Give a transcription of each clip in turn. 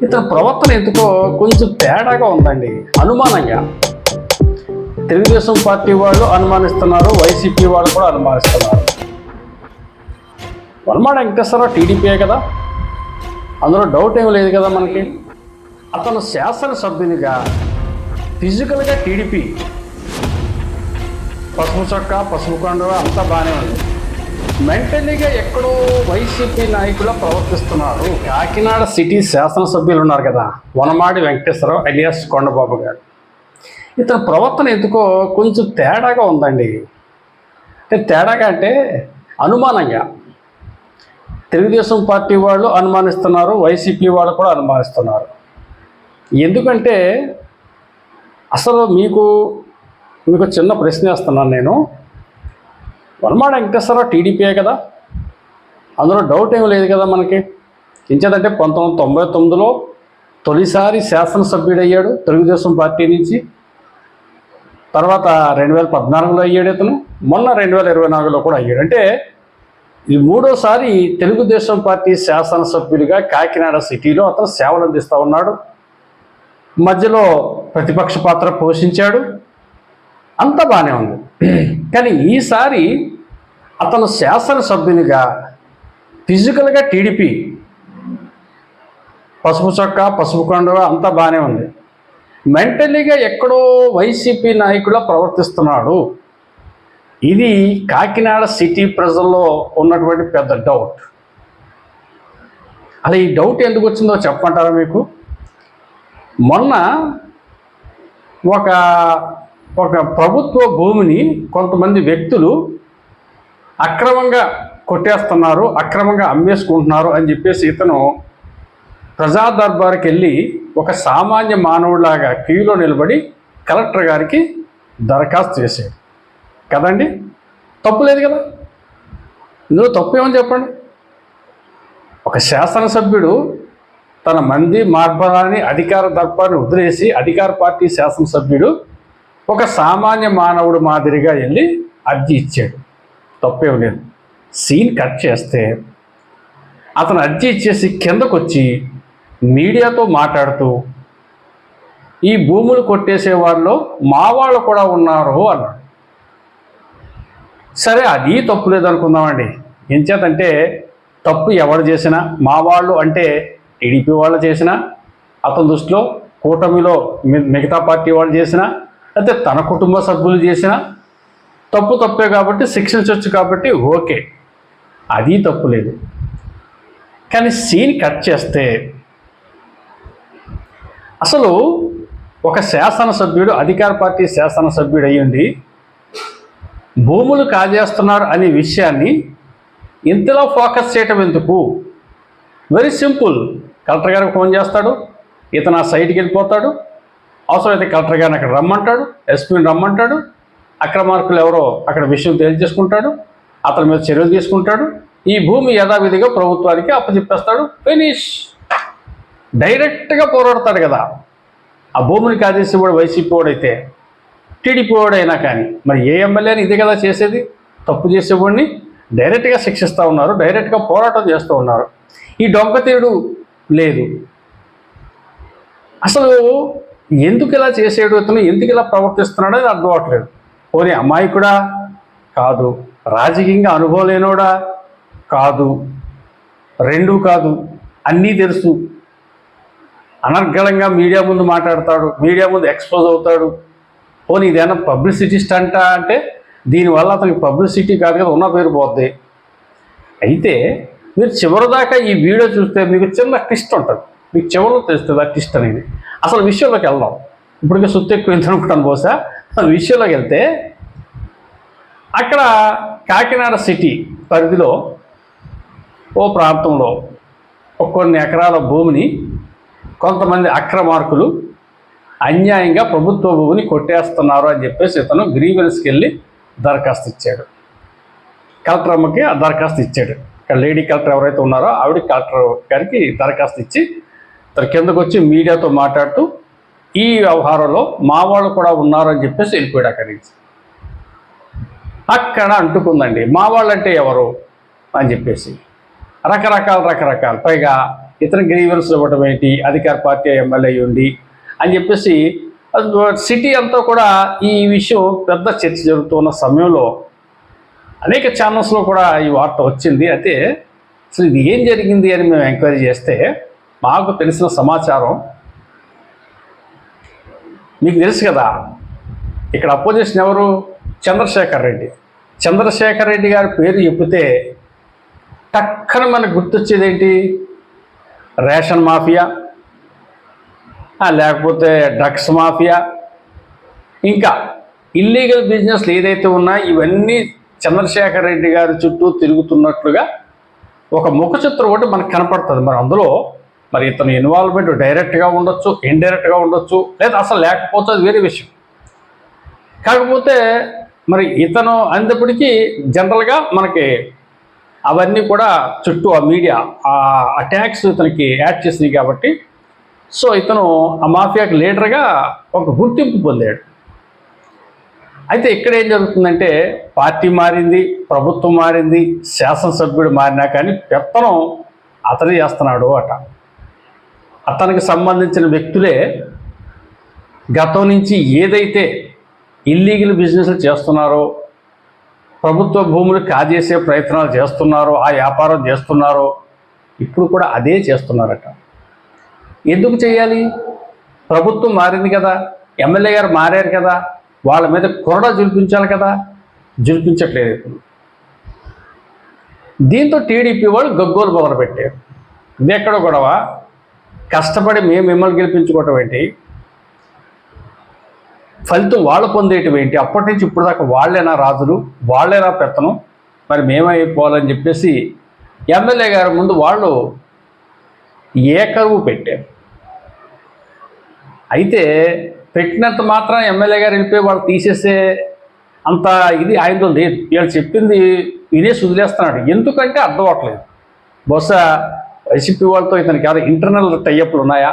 ఇతని ప్రవర్తన ఎందుకో కొంచెం తేడాగా ఉందండి, అనుమానంగా. తెలుగుదేశం పార్టీ వాళ్ళు అనుమానిస్తున్నారు, వైసీపీ వాళ్ళు కూడా అనుమానిస్తున్నారు. వనమాడ వెంకటేశ్వరరావు టీడీపీయే కదా, అందులో డౌట్ ఏమీ లేదు కదా మనకి. అతను శాసనసభ్యునిగా ఫిజికల్గా టీడీపీ, పసుపు చొక్క పసుపు కొండ అంతా బాగానే ఉంది. మెంటలీగా ఎక్కడో వైసీపీ నాయకులా ప్రవర్తిస్తున్నారు. కాకినాడ సిటీ శాసనసభ్యులు ఉన్నారు కదా, వనమాడి వెంకటేశ్వరరావు అలియాస్ కొండబాబు గారు. ఇతని ప్రవర్తన ఎందుకో కొంచెం తేడాగా ఉందండి. తేడాగా అంటే అనుమానంగా. తెలుగుదేశం పార్టీ వాళ్ళు అనుమానిస్తున్నారు, వైసీపీ వాళ్ళు కూడా అనుమానిస్తున్నారు. ఎందుకంటే అసలు మీకు చిన్న ప్రశ్న వేస్తున్నాను నేను. వనమాడ వెంకటేశ్వరరావు టీడీపీయే కదా, అందులో డౌట్ ఏమీ లేదు కదా మనకి. ఇంచేదంటే 1999లో తొలిసారి శాసనసభ్యుడయ్యాడు తెలుగుదేశం పార్టీ నుంచి. తర్వాత 2014లో అయ్యాడు ఇతను, మొన్న 2024లో కూడా అయ్యాడు. అంటే ఈ మూడోసారి తెలుగుదేశం పార్టీ శాసనసభ్యుడిగా కాకినాడ సిటీలో అతను సేవలు అందిస్తూ ఉన్నాడు. మధ్యలో ప్రతిపక్ష పాత్ర పోషించాడు, అంతా బాగానే ఉంది. కానీ ఈసారి అతను శాసనసభ్యునిగా ఫిజికల్గా టీడీపీ, పసుపు చొక్క పసుపు కొండ అంతా బాగానే ఉంది. మెంటలీగా ఎక్కడో వైసీపీ నాయకులా ప్రవర్తిస్తున్నాడు. ఇది కాకినాడ సిటీ ప్రజల్లో ఉన్నటువంటి పెద్ద డౌట్. అలా ఈ డౌట్ ఎందుకు వచ్చిందో చెప్పమంటారా మీకు? మొన్న ఒక ప్రభుత్వ భూమిని కొంతమంది వ్యక్తులు అక్రమంగా కొట్టేస్తున్నారు, అక్రమంగా అమ్మేసుకుంటున్నారు అని చెప్పేసి ఇతను ప్రజా దర్బార్కి వెళ్ళి ఒక సామాన్య మానవుడిలాగా క్యూలో నిలబడి కలెక్టర్ గారికి దరఖాస్తు చేశాడు కదండి. తప్పు లేదు కదా, ఇందులో తప్పు ఏమని చెప్పండి. ఒక శాసనసభ్యుడు తన మంది మార్బలాన్ని అధికార దర్బార్ని వదిలేసి, అధికార పార్టీ శాసనసభ్యుడు ఒక సామాన్య మానవుడు మాదిరిగా వెళ్ళి అర్జీ ఇచ్చాడు, తప్పేం లేదు. సీన్ కట్ చేస్తే అతను అర్జీ ఇచ్చేసి కిందకు వచ్చి మీడియాతో మాట్లాడుతూ ఈ భూములు కొట్టేసే వాళ్ళలో మా వాళ్ళు కూడా ఉన్నారు అన్నాడు. సరే, అది తప్పు లేదనుకుందామండి. ఎంచేతంటే తప్పు ఎవరు చేసినా, మా వాళ్ళు అంటే టీడీపీ వాళ్ళు చేసినా, అతని దృష్టిలో కూటమిలో మిగతా పార్టీ వాళ్ళు చేసినా, అయితే తన కుటుంబ సభ్యులు చేసినా తప్పే కాబట్టి శిక్షించవచ్చు కాబట్టి ఓకే, అది తప్పు లేదు. కానీ సీన్ కట్ చేస్తే అసలు ఒక శాసనసభ్యుడు, అధికార పార్టీ శాసనసభ్యుడు అయ్యుండి భూములు కాజేస్తున్నారు అనే విషయాన్ని ఇంతలా ఫోకస్ చేయటం ఎందుకు? Very simple. కలెక్టర్ గారికి ఫోన్ చేస్తాడు, ఇతను ఆ సైట్కి వెళ్ళిపోతాడు, అవసరమైతే కలెక్టర్ గారిని అక్కడ రమ్మంటాడు, ఎస్పీని రమ్మంటాడు, అక్రమార్కులు ఎవరో అక్కడ విషయం తెలియజేసుకుంటాడు, అతని మీద చర్యలు తీసుకుంటాడు, ఈ భూమి యథావిధిగా ప్రభుత్వానికి అప్పచెప్పేస్తాడు, ఫినిష్. డైరెక్ట్గా పోరాడతాడు కదా. ఆ భూమిని కాజేసి కూడా వైసీపీ వాడైతే టీడీపీ వాడైనా కానీ మరి ఏ ఎమ్మెల్యేని ఇదే కదా చేసేది. తప్పు చేసేవాడిని డైరెక్ట్గా శిక్షిస్తూ ఉన్నారు, డైరెక్ట్గా పోరాటం చేస్తూ ఉన్నారు. ఈ దొంగతీరుడు లేదు. అసలు ఎందుకు ఇలా చేసేడు ఇతను, ఎందుకు ఇలా ప్రవర్తిస్తున్నాడో అది అర్థం అవ్వట్లేదు. పోనీ అమాయకుడా? కాదు. రాజకీయంగా అనుభవం లేనోడా? కాదు. రెండూ కాదు, అన్నీ తెలుసు. అనర్గళంగా మీడియా ముందు మాట్లాడతాడు, మీడియా ముందు ఎక్స్పోజ్ అవుతాడు. పోనీ ఇదేమన్నా పబ్లిసిటీ స్టంటా అంటే దీనివల్ల అతనికి పబ్లిసిటీ కాదు కదా, ఉన్న పేరు పోద్ది. అయితే మీరు చివరిదాకా ఈ వీడియో చూస్తే మీకు చిన్న ట్విస్ట్ ఉంటుంది, మీకు చివరిలో తెలుస్తుంది ఆ ట్విస్ట్ అనేది. అసలు విషయంలోకి వెళ్దాం. ఇప్పటికే సుత్తు ఎక్కువ ఎంత అనుకుంటాను బహుశా. విషయంలోకి వెళ్తే అక్కడ కాకినాడ సిటీ పరిధిలో ఓ ప్రాంతంలో కొన్ని ఎకరాల భూమిని కొంతమంది అక్రమార్కులు అన్యాయంగా ప్రభుత్వ భూమిని కొట్టేస్తున్నారు అని చెప్పేసి ఇతను గ్రీవెన్స్కి వెళ్ళి దరఖాస్తు ఇచ్చాడు. కలెక్టర్ అమ్మకి ఆ దరఖాస్తు ఇచ్చాడు. ఇక్కడ లేడీ కలెక్టర్ ఎవరైతే ఉన్నారో ఆవిడ కలెక్టర్ గారికి దరఖాస్తు ఇచ్చి తన కిందకు వచ్చి మీడియాతో మాట్లాడుతూ ఈ వ్యవహారంలో మా వాళ్ళు కూడా ఉన్నారు అని చెప్పేసి వెళ్ళిపోయాడు అక్కడి నుంచి. అక్కడ అంటుకుందండి మా వాళ్ళంటే ఎవరు అని చెప్పేసి రకరకాల పైగా ఇతర గ్రీవెన్స్ ఇవ్వడం ఏంటి, అధికార పార్టీ ఎమ్మెల్యే ఉండి అని చెప్పేసి సిటీ అంతా కూడా ఈ విషయం పెద్ద చర్చ జరుగుతున్న సమయంలో అనేక ఛానల్స్లో కూడా ఈ వార్త వచ్చింది. అయితే అసలు ఇది ఏం జరిగింది అని మేము ఎంక్వైరీ చేస్తే మాకు తెలిసిన సమాచారం, మీకు తెలుసు కదా, ఇక్కడ అపోజిషన్ ఎవరు, చంద్రశేఖర్ రెడ్డి. చంద్రశేఖర్ రెడ్డి గారి పేరు చెప్తే టక్కన మనకు గుర్తొచ్చేది ఏంటి, రేషన్ మాఫియా, లేకపోతే డ్రగ్స్ మాఫియా, ఇంకా ఇల్లీగల్ బిజినెస్లు ఏదైతే ఉన్నాయో ఇవన్నీ చంద్రశేఖర్ రెడ్డి గారి చుట్టూ తిరుగుతున్నట్లుగా ఒక ముఖ చిత్రం ఒకటి మనకు కనపడుతుంది. మరి అందులో మరి ఇతని ఇన్వాల్వ్మెంట్ డైరెక్ట్గా ఉండొచ్చు, ఇండైరెక్ట్గా ఉండొచ్చు, లేదా అసలు లేకపోతే అది వేరే విషయం. కాకపోతే మరి ఇతను అనేటప్పటికీ జనరల్గా మనకి అవన్నీ కూడా చుట్టూ ఆ మీడియా ఆ ట్యాక్స్ ఇతనికి యాడ్ చేసినాయి కాబట్టి సో ఇతను ఆ మాఫియాకి లీడర్గా ఒక గుర్తింపు పొందాడు. అయితే ఇక్కడ ఏం జరుగుతుందంటే పార్టీ మారింది, ప్రభుత్వం మారింది, శాసనసభ్యుడు మారినా కానీ పెత్తనం అతనే చేస్తున్నాడు అట. అతనికి సంబంధించిన వ్యక్తులే గతం నుంచి ఏదైతే ఇల్లీగల్ బిజినెస్లు చేస్తున్నారో, ప్రభుత్వ భూములు కాజేసే ప్రయత్నాలు చేస్తున్నారో, ఆ వ్యాపారం చేస్తున్నారో ఇప్పుడు కూడా అదే చేస్తున్నారట. ఎందుకు చేయాలి? ప్రభుత్వం మారింది కదా, ఎమ్మెల్యే గారు మారారు కదా, వాళ్ళ మీద కొరడా జులిపించాలి కదా, జులిపించట్లేదు ఇప్పుడు. దీంతో టీడీపీ వాళ్ళు గగ్గోలు మొదలుపెట్టారు. ఇది ఎక్కడో గొడవ, కష్టపడి మేము మిమ్మల్ని గెలిపించుకోవటం ఏంటి, ఫలితం వాళ్ళు పొందేయటం ఏంటి, అప్పటి నుంచి ఇప్పుడు దాకా వాళ్ళేనా రాజులు, వాళ్ళేనా పెత్తనం, మరి మేమైపోవాలని చెప్పేసి ఎమ్మెల్యే గారి ముందు వాళ్ళు ఏకరువు పెట్టారు. అయితే పెట్టినంత మాత్రం ఎమ్మెల్యే గారు వెళ్ళిపోయి వాళ్ళు తీసేసే అంత ఇది ఆయనతో లేదు. వీళ్ళు చెప్పింది వినేసి వదిలేస్తున్నాడు. ఎందుకంటే అర్థం అవ్వట్లేదు. బహుశా వైసీపీ వాళ్ళతో ఇతనికి ఏదో ఇంటర్నల్ టైఅప్లు ఉన్నాయా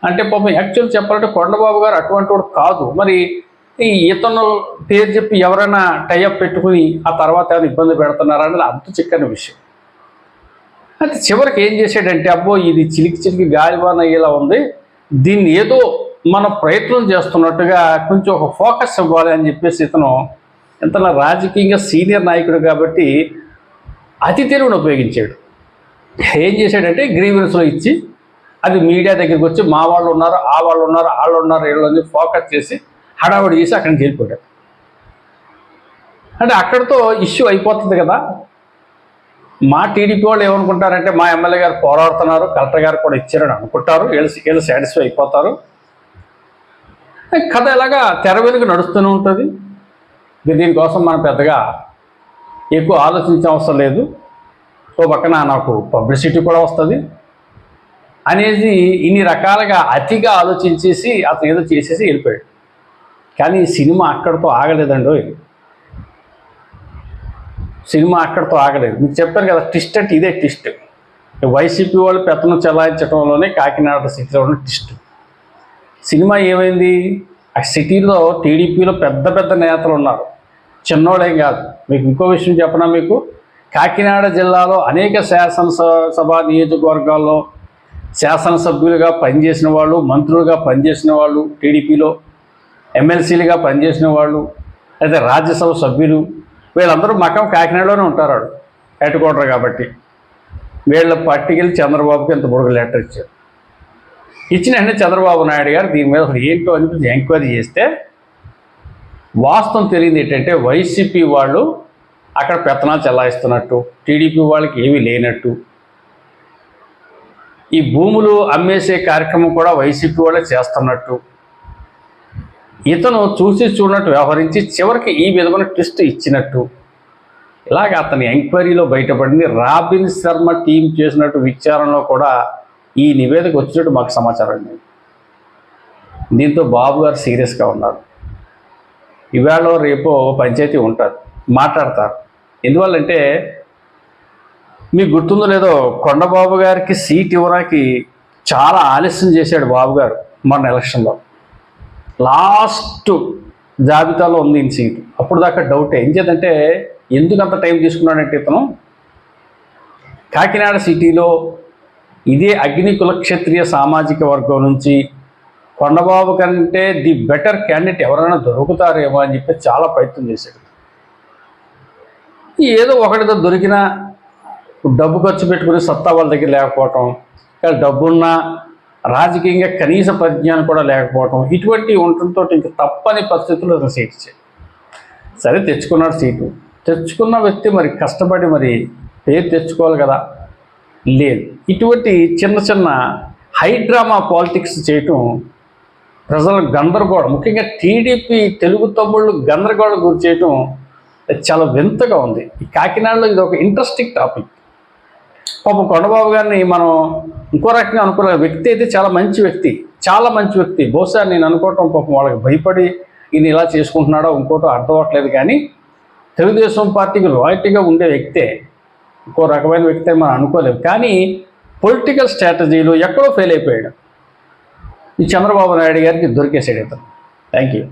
అంటే పాపం యాక్చువల్ చెప్పాలంటే కొండబాబు గారు అటువంటి వాడు కాదు. మరి ఈ ఇతను పేరు చెప్పి ఎవరైనా టైఅప్ పెట్టుకుని ఆ తర్వాత ఏమైనా ఇబ్బంది పెడుతున్నారా అనేది అంత చిక్కని విషయం. అయితే చివరికి ఏం చేశాడంటే అబ్బో ఇది చిలికి చిలికి గాలివాన ఇలా ఉంది, దీన్ని ఏదో మనం ప్రయత్నం చేస్తున్నట్టుగా కొంచెం ఒక ఫోకస్ ఇవ్వాలి అని చెప్పేసి ఇతను ఇంతలో రాజకీయంగా సీనియర్ నాయకుడు కాబట్టి అతి తెలివిని ఉపయోగించాడు. ఏం చేశాడంటే గ్రీవెన్స్లో ఇచ్చి అది మీడియా దగ్గరికి వచ్చి మా వాళ్ళు ఉన్నారు, ఆ వాళ్ళు ఉన్నారు, వాళ్ళు ఉన్నారు, వీళ్ళని ఫోకస్ చేసి హడావుడి చేసి అక్కడి నుంచి వెళ్ళిపోయాడు. అంటే అక్కడితో ఇష్యూ అయిపోతుంది కదా. మా టీడీపీ వాళ్ళు ఏమనుకుంటారంటే మా ఎమ్మెల్యే గారు పోరాడుతున్నారు, కలెక్టర్ గారు కూడా ఇచ్చారని అనుకుంటారు, వీళ్ళు సాటిస్ఫై అయిపోతారు. కథ ఎలాగా తెర వెనుక నడుస్తూనే ఉంటుంది. దీనికోసం మనం పెద్దగా ఎక్కువ ఆలోచించే అవసరం లేదు. ఓ పక్కన నాకు పబ్లిసిటీ కూడా వస్తుంది అనేది ఇన్ని రకాలుగా అతిగా ఆలోచించేసి అతను ఏదో చేసేసి వెళ్ళిపోయాడు. కానీ సినిమా అక్కడితో ఆగలేదండో. సినిమా అక్కడితో ఆగలేదు. మీకు చెప్పాను కదా, ట్విస్ట్ అంటే ఇదే ట్విస్ట్. వైసీపీ వాళ్ళు పెత్తనం చెలాయించడంలోనే కాకినాడ సిటీలో ఉన్న ట్విస్ట్. సినిమా ఏమైంది, ఆ సిటీలో టీడీపీలో పెద్ద పెద్ద నేతలు ఉన్నారు, చిన్నోడేం కాదు. మీకు ఇంకో విషయం చెప్పనా, మీకు కాకినాడ జిల్లాలో అనేక శాసనసభ నియోజకవర్గాల్లో శాసనసభ్యులుగా పనిచేసిన వాళ్ళు, మంత్రులుగా పనిచేసిన వాళ్ళు, టీడీపీలో ఎమ్మెల్సీలుగా పనిచేసిన వాళ్ళు, అయితే రాజ్యసభ సభ్యులు, వీళ్ళందరూ మకం కాకినాడలోనే ఉంటారు. వాడు హెడ్ క్వార్టర్ కాబట్టి వీళ్ళ పట్టుకెళ్ళి చంద్రబాబుకి ఇంత పొడుగు లెటర్ ఇచ్చారు. ఇచ్చిన వెంటనే చంద్రబాబు నాయుడు గారు దీని మీద అసలు ఏంటో అనిపించి ఎంక్వైరీ చేస్తే వాస్తవం తెలియదు ఏంటంటే వైసీపీ వాళ్ళు అక్కడ పెత్తనాలు చెలాయిస్తున్నట్టు, టీడీపీ వాళ్ళకి ఏమీ లేనట్టు, ఈ భూములు అమ్మేసే కార్యక్రమం కూడా వైసీపీ వాళ్ళే చేస్తున్నట్టు ఇతను చూసి చూడనట్టు వ్యవహరించి చివరికి ఈ విధమైన ట్విస్ట్ ఇచ్చినట్టు ఇలాగ అతని ఎంక్వైరీలో బయటపడింది. రాబిన్ శర్మ టీం చేసినట్టు విచారణలో కూడా ఈ నివేదిక వచ్చినట్టు మాకు సమాచారం ఉంది. దీంతో బాబు గారు సీరియస్గా ఉన్నారు. ఇవాళ రేపో పంచాయతీ ఉంటారు, మాట్లాడతారు. ఎందువల్లంటే మీకు గుర్తుందో లేదో, కొండబాబు గారికి సీట్ ఇవ్వడానికి చాలా ఆలస్యం చేశాడు బాబు గారు. మొన్న ఎలక్షన్లో లాస్ట్ జాబితాలో ఉంది ఈయన సీటు. అప్పుడు దాకా డౌటే. ఏం చేద్దంటే ఎందుకు అంత టైం తీసుకున్నాడంటే ఇతను కాకినాడ సిటీలో ఇదే అగ్నికుల క్షత్రియ సామాజిక వర్గం నుంచి కొండబాబు కంటే ది బెటర్ క్యాండిడేట్ ఎవరైనా దొరుకుతారేమో అని చెప్పి చాలా ప్రయత్నం చేశాడు. ఏదో ఒకటితో దొరికినా డబ్బు ఖర్చు పెట్టుకుని సత్తా వాళ్ళ దగ్గర లేకపోవటం, డబ్బున్నా రాజకీయంగా కనీస పరిజ్ఞానం కూడా లేకపోవటం, ఇటువంటి ఉండటంతో ఇంక తప్పని పరిస్థితుల్లో అతను సీట్ ఇచ్చాడు. సరే తెచ్చుకున్నాడు సీటు. తెచ్చుకున్న వ్యక్తి మరి కష్టపడి మరి పేరు తెచ్చుకోవాలి కదా, లేదు. ఇటువంటి చిన్న చిన్న హైడ్రామా పాలిటిక్స్ చేయటం ప్రజలకు గందరగోళం, ముఖ్యంగా టీడీపీ తెలుగు తమ్ముళ్ళు గందరగోళం గురి చేయటం చాలా వింతగా ఉంది. ఈ కాకినాడలో ఇది ఒక ఇంట్రెస్టింగ్ టాపిక్. పాపం కొండబాబు గారిని మనం ఇంకో రకంగా అనుకున్న వ్యక్తి అయితే చాలా మంచి వ్యక్తి. బహుశా నేను అనుకోవటం పాపం వాళ్ళకి భయపడి ఈయన ఇలా చేసుకుంటున్నాడో ఇంకోటో అర్థం అవ్వట్లేదు. కానీ తెలుగుదేశం పార్టీకి లాయల్టీగా ఉండే వ్యక్తే, ఇంకో రకమైన వ్యక్తి మనం అనుకోలేము. కానీ పొలిటికల్ స్ట్రాటజీలో ఎక్కడో ఫెయిల్ అయిపోయాడు. ఈ చంద్రబాబు నాయుడు గారికి దొరికేసాడు ఇతను. Thank you.